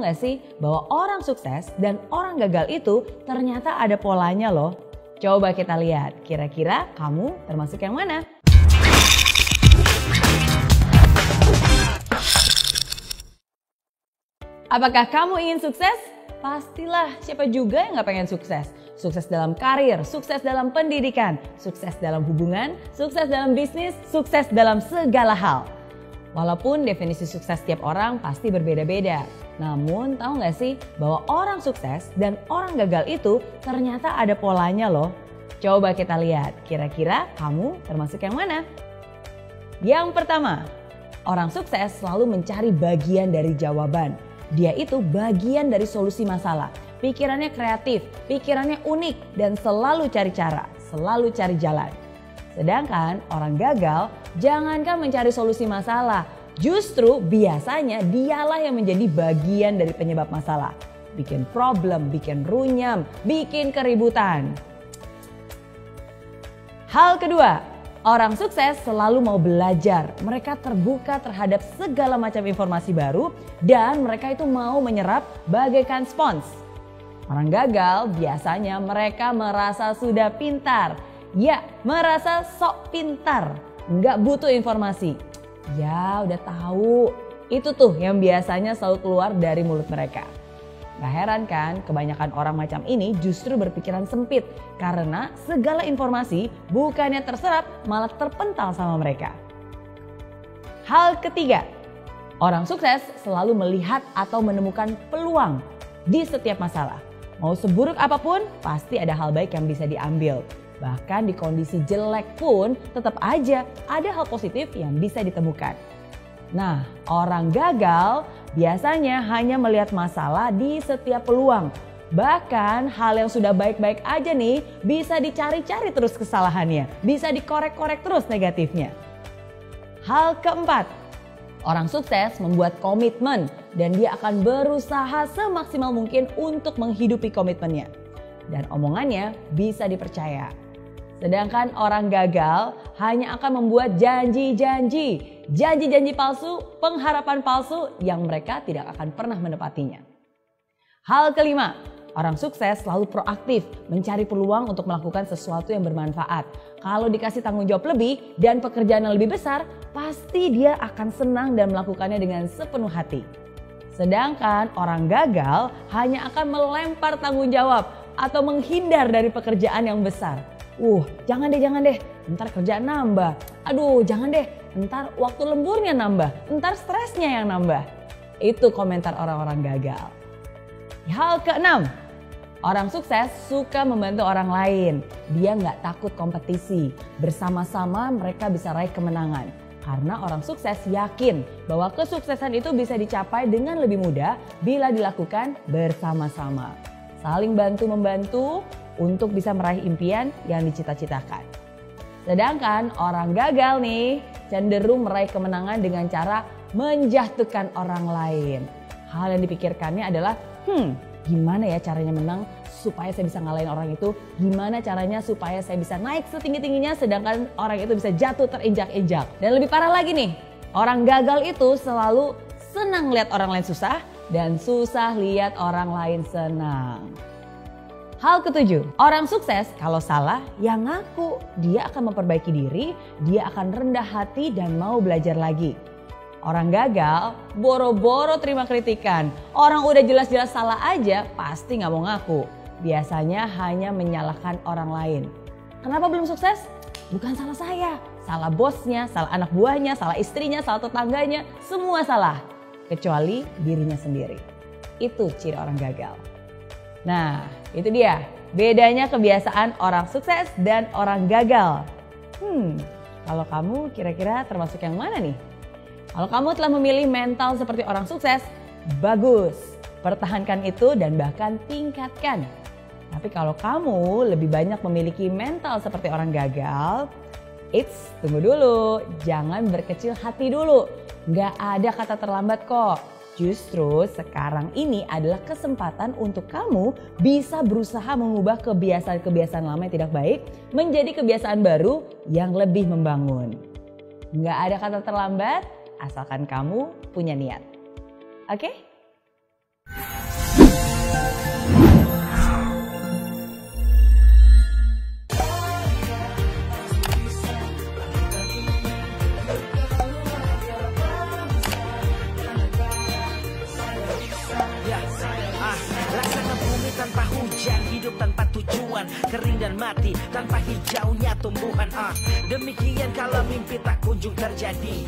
tahu nggak sih bahwa orang sukses dan orang gagal itu ternyata ada polanya loh. Coba kita lihat, kira-kira kamu termasuk yang mana? Apakah kamu ingin sukses? Pastilah, siapa juga yang gak pengen sukses? Sukses dalam karir, sukses dalam pendidikan, sukses dalam hubungan, sukses dalam bisnis, sukses dalam segala hal. Walaupun definisi sukses setiap orang pasti berbeda-beda. Namun tahu gak sih bahwa orang sukses dan orang gagal itu ternyata ada polanya loh. Coba kita lihat, kira-kira kamu termasuk yang mana? Yang pertama, orang sukses selalu mencari bagian dari jawaban. Dia itu bagian dari solusi masalah. Pikirannya kreatif, pikirannya unik dan selalu cari cara, selalu cari jalan. Sedangkan orang gagal jangankan mencari solusi masalah, justru biasanya dialah yang menjadi bagian dari penyebab masalah. Bikin problem, bikin runyam, bikin keributan. Hal kedua, orang sukses selalu mau belajar. Mereka terbuka terhadap segala macam informasi baru dan mereka itu mau menyerap bagaikan spons. Orang gagal biasanya mereka merasa sudah pintar. Ya, merasa sok pintar. Nggak butuh informasi. Ya, udah tahu. Itu tuh yang biasanya selalu keluar dari mulut mereka. Gak heran kan, kebanyakan orang macam ini justru berpikiran sempit. Karena segala informasi bukannya terserap, malah terpental sama mereka. Hal ketiga, orang sukses selalu melihat atau menemukan peluang di setiap masalah. Mau seburuk apapun, pasti ada hal baik yang bisa diambil. Bahkan di kondisi jelek pun tetap aja ada hal positif yang bisa ditemukan. Nah, orang gagal biasanya hanya melihat masalah di setiap peluang. Bahkan hal yang sudah baik-baik aja nih bisa dicari-cari terus kesalahannya. Bisa dikorek-korek terus negatifnya. Hal keempat, orang sukses membuat komitmen dan dia akan berusaha semaksimal mungkin untuk menghidupi komitmennya. Dan omongannya bisa dipercaya. Sedangkan orang gagal hanya akan membuat janji-janji palsu, pengharapan palsu yang mereka tidak akan pernah menepatinya. Hal kelima, orang sukses selalu proaktif mencari peluang untuk melakukan sesuatu yang bermanfaat. Kalau dikasih tanggung jawab lebih dan pekerjaan yang lebih besar, pasti dia akan senang dan melakukannya dengan sepenuh hati. Sedangkan orang gagal hanya akan melempar tanggung jawab atau menghindar dari pekerjaan yang besar. Jangan deh, ntar kerjaan nambah. Aduh, jangan deh, ntar waktu lemburnya nambah, ntar stresnya yang nambah. Itu komentar orang-orang gagal. Hal keenam, orang sukses suka membantu orang lain. Dia nggak takut kompetisi. Bersama-sama mereka bisa raih kemenangan. Karena orang sukses yakin bahwa kesuksesan itu bisa dicapai dengan lebih mudah bila dilakukan bersama-sama. Saling bantu-membantu untuk bisa meraih impian yang dicita-citakan. Sedangkan orang gagal nih cenderung meraih kemenangan dengan cara menjatuhkan orang lain. Hal yang dipikirkannya adalah, gimana ya caranya menang supaya saya bisa ngalahin orang itu? Gimana caranya supaya saya bisa naik setinggi-tingginya sedangkan orang itu bisa jatuh terinjak-injak? Dan lebih parah lagi nih, orang gagal itu selalu senang lihat orang lain susah dan susah lihat orang lain senang. Hal ketujuh, orang sukses kalau salah ya ngaku. Dia akan memperbaiki diri, dia akan rendah hati dan mau belajar lagi. Orang gagal boro-boro terima kritikan. Orang udah jelas-jelas salah aja pasti gak mau ngaku. Biasanya hanya menyalahkan orang lain. Kenapa belum sukses? Bukan salah saya. Salah bosnya, salah anak buahnya, salah istrinya, salah tetangganya. Semua salah. Kecuali dirinya sendiri. Itu ciri orang gagal. Nah, itu dia bedanya kebiasaan orang sukses dan orang gagal. Kalau kamu kira-kira termasuk yang mana nih? Kalau kamu telah memilih mental seperti orang sukses, bagus. Pertahankan itu dan bahkan tingkatkan. Tapi kalau kamu lebih banyak memiliki mental seperti orang gagal, tunggu dulu. Jangan berkecil hati dulu. Nggak ada kata terlambat kok. Justru sekarang ini adalah kesempatan untuk kamu bisa berusaha mengubah kebiasaan-kebiasaan lama yang tidak baik menjadi kebiasaan baru yang lebih membangun. Nggak ada kata terlambat asalkan kamu punya niat. Oke? perempuan kering dan mati tanpa hijaunya tumbuhan. Demikian kalau mimpi tak kunjung terjadi.